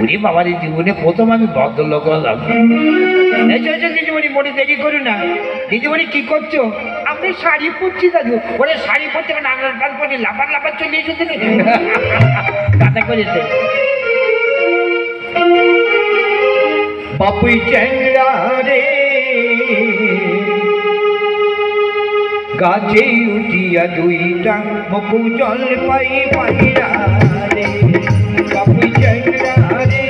উনি বাবার জীবনে প্রথম আমি ভদ্রলোক হলাম। দিদিমণি মনে দেরি করো না। দিদিমণি কি করছো? আপনি শাড়ি পরছি দাদু। ওরে শাড়ি পরতে নানার কাল পরে লাফার লাফার চলে এসেছে কাটা করেছে। বাপুই চ্যাংরা রে গাছে উঠিয়া দুইটা বকু জল পাই পাইরা রে। বাপুই চ্যাংরা রে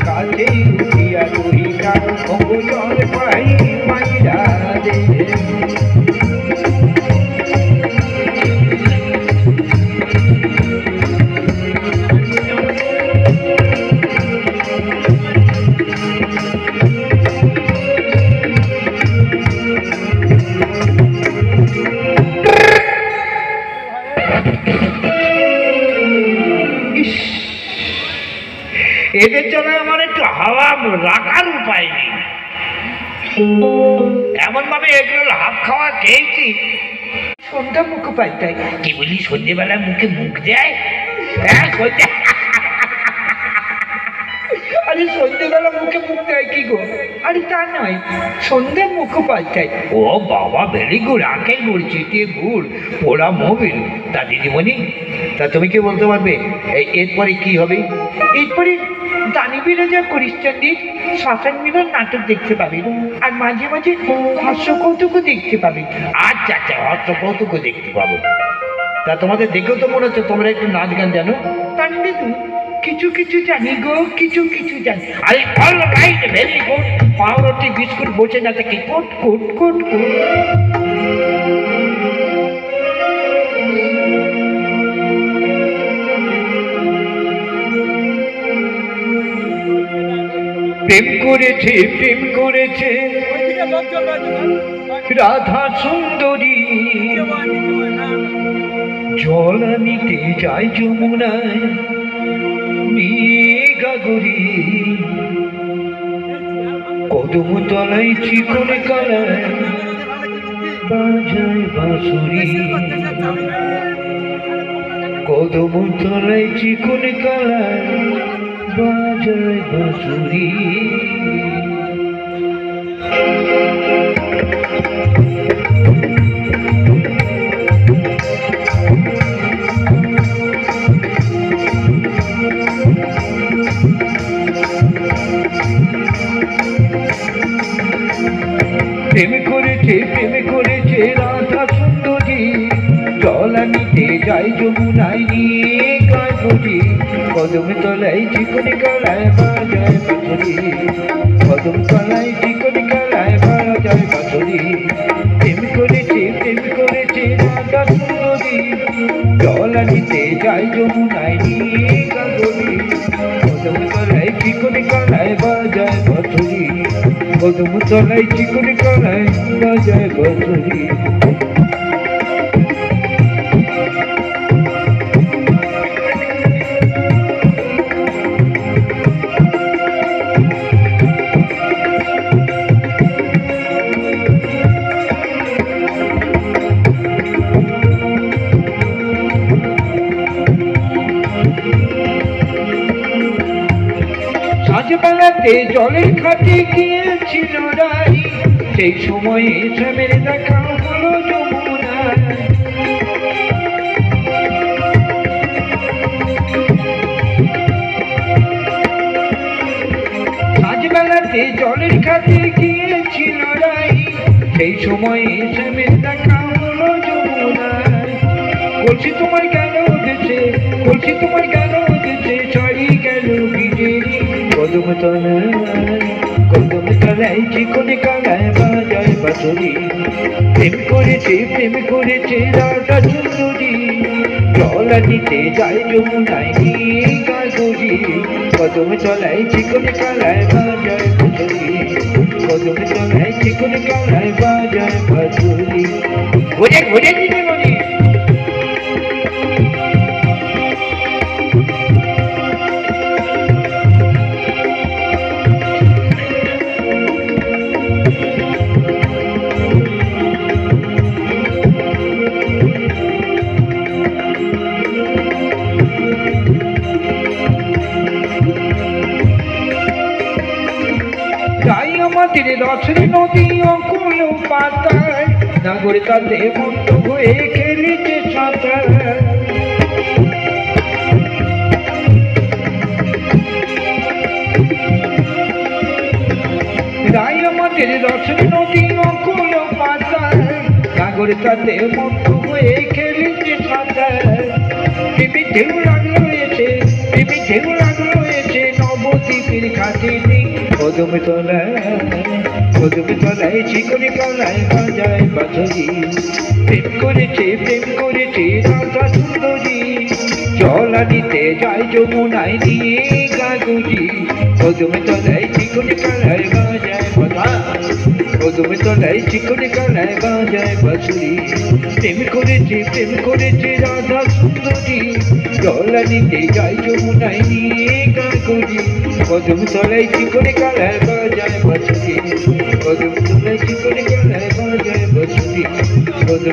গাছে উঠিয়া দুইটা বকু জল পাই পাইরা রে। এদের জন্য আমার একটু হাওয়া রাখার উপায় নেই। এমন ভাবে এগুলো হাফ খাওয়া খেয়েছি। সন্ধ্যা মুখ পাল্টায়। কি বলি সন্ধ্যেবেলা মুখে মুখ দেয়? হ্যাঁ আরে সন্ধ্যেবেলা মুখে মুখ দেয় কি গো? আরে তা নয়, সন্ধ্যে মুখ পাল্টায়। ও বাবা ভেরি গুড। আঁকের গুড় চিটিয়ে গুড় পোড়া মোবিল। তা দিদিমণি, তা তুমি কি বলতে পারবে এরপরে কি হবে? এরপরে দানিবিরাজা করিশ্চন্দ্রের শ্মশান মিলন নাটক দেখতে পাবে, আর মাঝে মাঝে হাস্য কৌতুকও দেখতে পাবে। আচ্ছা আচ্ছা, হাস্য কৌতুকও দেখতে পাবো। তা তোমাদের দেখেও তো মনে হচ্ছে তোমরা একটু নাচ গান জানো। তার কিছু কিছু জানি গো, কিছু কিছু জানি। আরে অল রাইট, ভেরি গুড। পাউরুটি বিস্কুট বসে না থাকে কোট কোট কোট কোট। প্রেম করেছে প্রেম করেছে রাধা সুন্দরী, জল নিতে যায় যমুনায় মেঘাগরি। কদম তলায় চিকন কালায় বাজায় বাঁশুরি। কদম তলায় চিকন কালায় বাজায় বাঁশুরি। প্রেম করেছে রাধা সুন্দরী, জল নিতে যায় যমুনায় নিয়ে কাজরি। কদম তলায় চিকন কালায় বাজায় বাঁশুরি। কদম তলায় চিকন কালায় বাজায় বাঁশুরি। প্রেম করেছে রাধা সুন্দরী, জল নিতে যায় যমুনায় নিয়ে কাজরি। কদম তলায় চিকন কালায় বাজায় বাঁশুরি। কদম তলায় চিকন কালায় বাজায় বাঁশুরি। সাজবেলাতে জলের ঘাটে গিয়েছিল রাই, সেই সময়ে শ্যামের দেখা হলো যমুনায়। সাজবেলাতে জলের ঘাটে গিয়েছিল রাই, সেই সময়ে শ্যামের দেখা হলো যমুনায়। কলসি তোমার গেল দেশে, কলসি তোমার গেল দেশে, ছড়ি গেল বিজেরি। কদম তলায় চিকন কালায় বাজায় বাঁশুরি। প্রেম করেছে রাধা সুন্দরী, জল নিতে যায় যমুনায় নিয়ে কাজরি। কদম তলায় চিকন কালায় বাজায় বাঁশুরি। কদম তলায় চিকন কালায় বাজায় বাঁশুরি। ঘুরে ঘুরে দিতে বলি। রথের নদী অকুল পাতায় নাগর তাতে মন্ত হয়ে খেলিছে সাঁতার রায় আমাদের রথের নদী অকুল পাতায় নাগর তাতে মন্ত হয়ে খেলিছে সাঁতার প্রেমে ঢেউ লাগলো এসে প্রেমে ঢেউ লাগলো এসে নবদ্বীপের ঘাটে কদমে তলায় চিকনি কলায় বাজায় বাঁশরি প্রেম করেছে রাধা সুন্দরী জল আনিতে যায় যমুনায় নিয়ে কাগজি কদমে তলায় চিকনি কলায় বাজায় বাঁধা কদমে তলায় চিকনি কলায় বাজায় বাঁশরি প্রেম করেছে রাধা সুন্দরী জল আনিতে যায় যমুনায় নিয়ে কাগজি কদম তলায় চিকনি কলায় বাজায় বাঁশরি কদম তলায় চিকনি কলায় বাজায় বাঁশরি কদম